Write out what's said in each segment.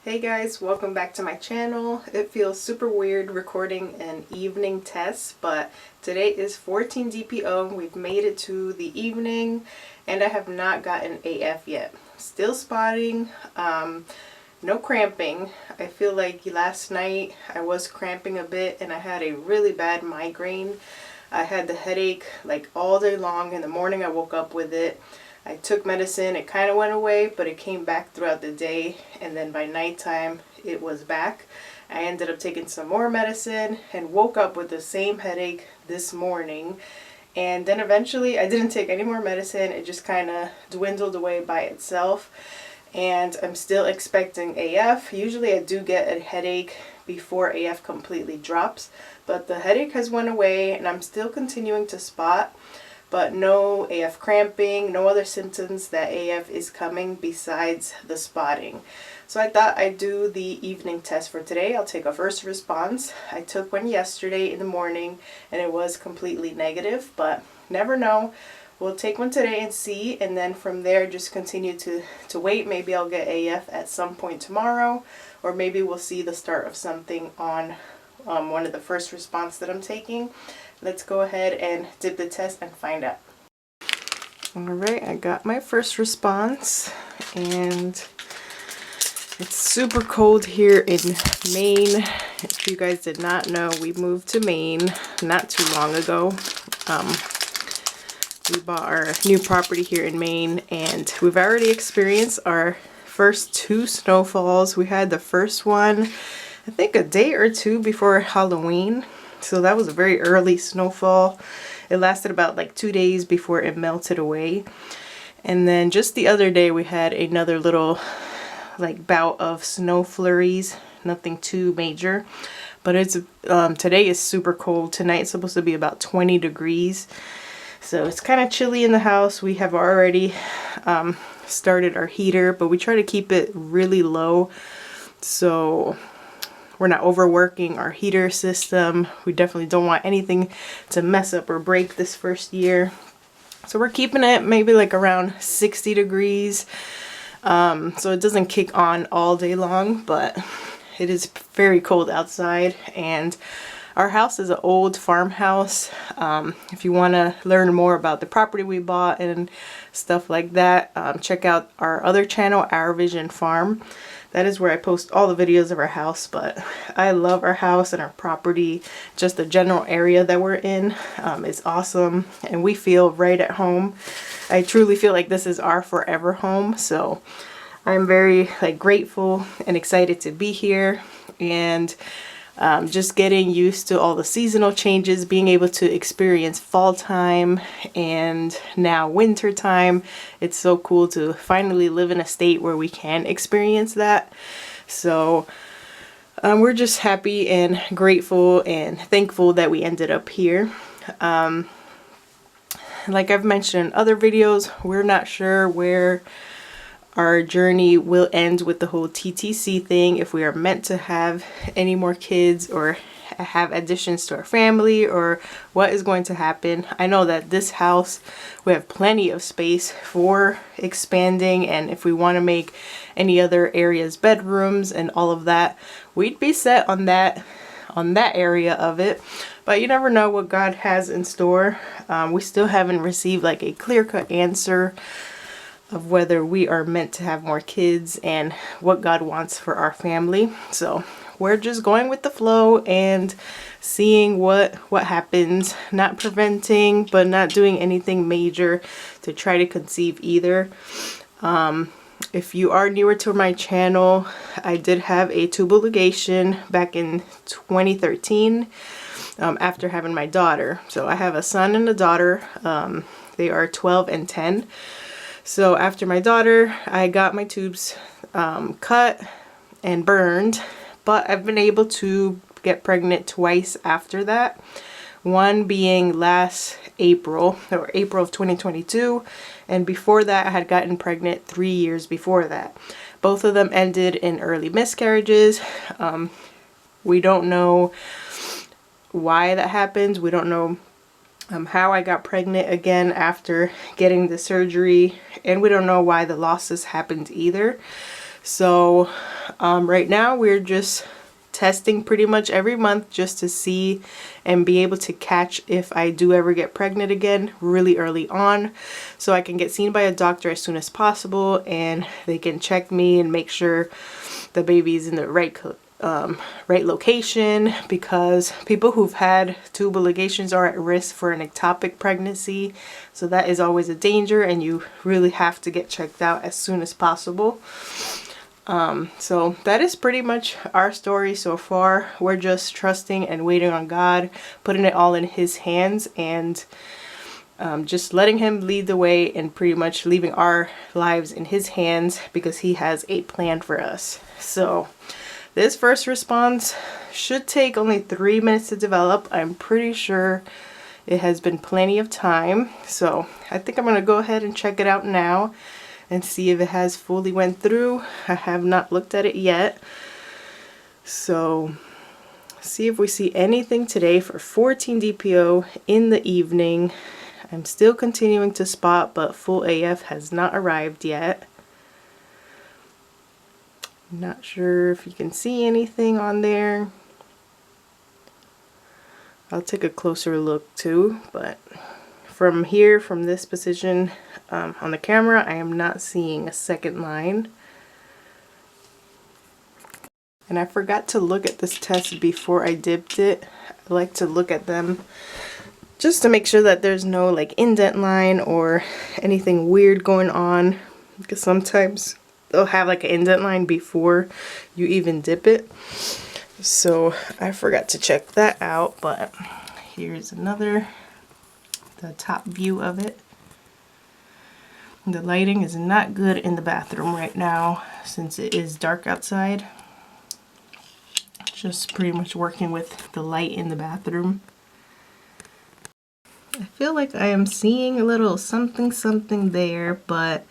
Hey guys, welcome back to my channel. It feels super weird recording an evening test, but today is 14 DPO. We've made it to the evening and I have not gotten AF yet. Still spotting, no cramping. I feel like last night I was cramping a bit and I had a really bad migraine. I had the headache like all day long. In the morning I woke up with it. I took medicine, it kind of went away, but it came back throughout the day, and then by nighttime it was back. I ended up taking some more medicine and woke up with the same headache this morning. And then eventually I didn't take any more medicine, it just kind of dwindled away by itself. And I'm still expecting AF. Usually I do get a headache before AF completely drops, but the headache has went away and I'm still continuing to spot. But no AF cramping, no other symptoms that AF is coming besides the spotting. So I thought I'd do the evening test for today. I'll take a first response. I took one yesterday in the morning and it was completely negative, but never know. We'll take one today and see, and then from there just continue to wait. Maybe I'll get AF at some point tomorrow, or maybe we'll see the start of something on one of the first response that I'm taking. Let's go ahead and dip the test and find out. Alright, I got my first response and it's super cold here in Maine. If you guys did not know, we moved to Maine not too long ago. We bought our new property here in Maine and we've already experienced our first two snowfalls. We had the first one, I think a day or two before Halloween. So that was a very early snowfall. It lasted about like 2 days before it melted away. And then just the other day we had another little like bout of snow flurries. Nothing too major. But it's today is super cold. Tonight's supposed to be about 20 degrees. So it's kind of chilly in the house. We have already started our heater, but we try to keep it really low so we're not overworking our heater system. We definitely don't want anything to mess up or break this first year. So we're keeping it maybe like around 60 degrees. So it doesn't kick on all day long, but it is very cold outside. And our house is an old farmhouse. If you want to learn more about the property we bought and stuff like that, check out our other channel, Our Vision Farm. That is where I post all the videos of our house, but I love our house and our property. Just the general area that we're in is awesome and we feel right at home. I truly feel like this is our forever home, so I'm very grateful and excited to be here, and just getting used to all the seasonal changes, being able to experience fall time and now winter time. It's so cool to finally live in a state where we can experience that. So we're just happy and grateful and thankful that we ended up here. Like I've mentioned in other videos, we're not sure where our journey will end with the whole TTC thing, if we are meant to have any more kids or have additions to our family, or what is going to happen. I know that this house, we have plenty of space for expanding, and if we want to make any other areas bedrooms and all of that, we'd be set on that area of it. But you never know what God has in store. We still haven't received like a clear-cut answer of whether we are meant to have more kids and what God wants for our family. So we're just going with the flow and seeing what happens, not preventing but not doing anything major to try to conceive either. If you are newer to my channel, I did have a tubal ligation back in 2013 after having my daughter. So I have a son and a daughter. They are 12 and 10. So after my daughter, I got my tubes cut and burned, but I've been able to get pregnant twice after that. One being last April, or April of 2022, and before that I had gotten pregnant 3 years before that. Both of them ended in early miscarriages. We don't know why that happens. We don't know how I got pregnant again after getting the surgery, and we don't know why the losses happened either. So right now we're just testing pretty much every month just to see and be able to catch if I do ever get pregnant again really early on, so I can get seen by a doctor as soon as possible and they can check me and make sure the baby's in the right location, because people who've had tubal ligations are at risk for an ectopic pregnancy, so that is always a danger and you really have to get checked out as soon as possible. So that is pretty much our story so far. We're just trusting and waiting on God, putting it all in His hands, and just letting Him lead the way and pretty much leaving our lives in His hands because He has a plan for us. So this first response should take only 3 minutes to develop. I'm pretty sure it has been plenty of time. So I think I'm going to go ahead and check it out now and see if it has fully went through. I have not looked at it yet. So see if we see anything today for 14 DPO in the evening. I'm still continuing to spot, but full AF has not arrived yet. Not sure if you can see anything on there. I'll take a closer look too, but from here, from this position on the camera, I am not seeing a second line. And I forgot to look at this test before I dipped it. I like to look at them just to make sure that there's no like indent line or anything weird going on, because sometimes they'll have like an indent line before you even dip it. So I forgot to check that out, but here's the top view of it. The lighting is not good in the bathroom right now since it is dark outside. Just pretty much working with the light in the bathroom. I feel like I am seeing a little something there, but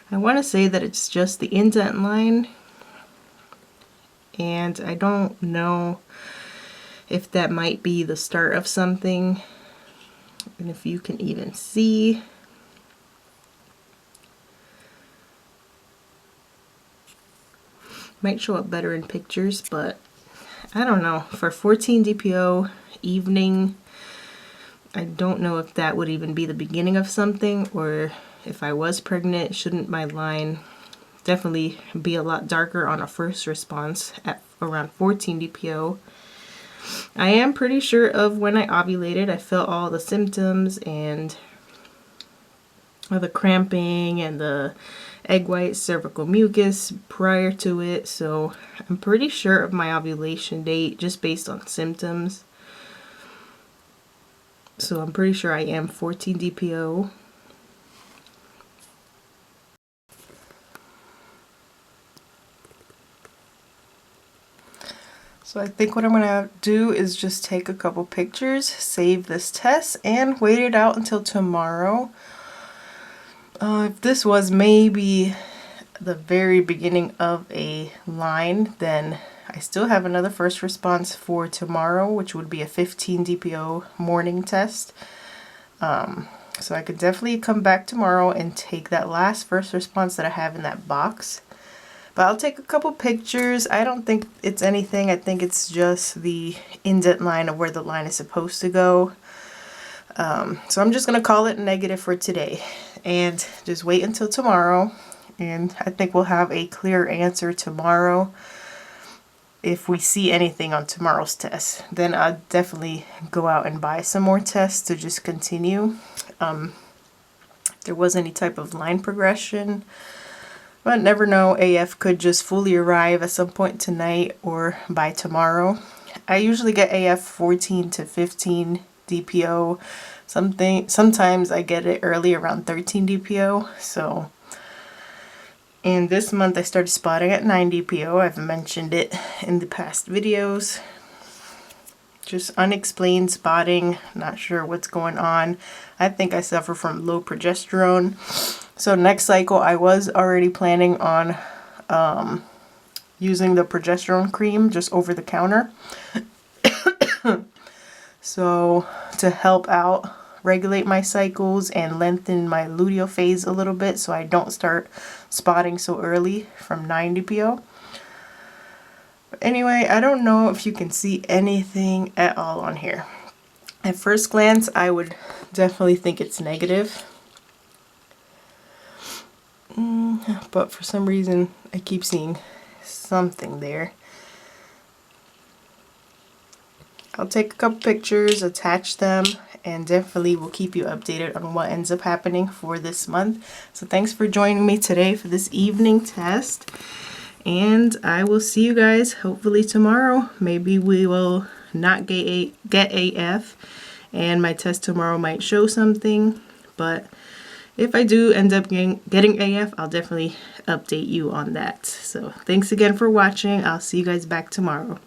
I want to say that it's just the indent line, and I don't know if that might be the start of something, and if you can even see. Might show up better in pictures, but I don't know. For 14 DPO evening, I don't know if that would even be the beginning of something, or if I was pregnant, shouldn't my line definitely be a lot darker on a first response at around 14 DPO. I am pretty sure of when I ovulated. I felt all the symptoms and the cramping and the egg white cervical mucus prior to it, so I'm pretty sure of my ovulation date just based on symptoms. So I'm pretty sure I am 14 DPO. So I think what I'm gonna do is just take a couple pictures, save this test, and wait it out until tomorrow. If this was maybe the very beginning of a line, then I still have another first response for tomorrow, which would be a 15 DPO morning test. So I could definitely come back tomorrow and take that last first response that I have in that box. But I'll take a couple pictures. I don't think it's anything. I think it's just the indent line of where the line is supposed to go. So I'm just going to call it negative for today and just wait until tomorrow. And I think we'll have a clear answer tomorrow if we see anything on tomorrow's test. Then I'll definitely go out and buy some more tests to just continue. If there was any type of line progression. But never know, AF could just fully arrive at some point tonight or by tomorrow. I usually get AF 14 to 15 DPO. Sometimes I get it early around 13 DPO. So, and this month I started spotting at 9 DPO. I've mentioned it in the past videos. Just unexplained spotting, not sure what's going on. I think I suffer from low progesterone. So next cycle I was already planning on using the progesterone cream just over the counter. So to help out regulate my cycles and lengthen my luteal phase a little bit so I don't start spotting so early from 9 DPO. Anyway, I don't know if you can see anything at all on here. At first glance, I would definitely think it's negative. But for some reason, I keep seeing something there. I'll take a couple pictures, attach them, and definitely will keep you updated on what ends up happening for this month. So thanks for joining me today for this evening test. And I will see you guys hopefully tomorrow. Maybe we will not get AF, and my test tomorrow might show something. But if I do end up getting AF, I'll definitely update you on that. So thanks again for watching. I'll see you guys back tomorrow.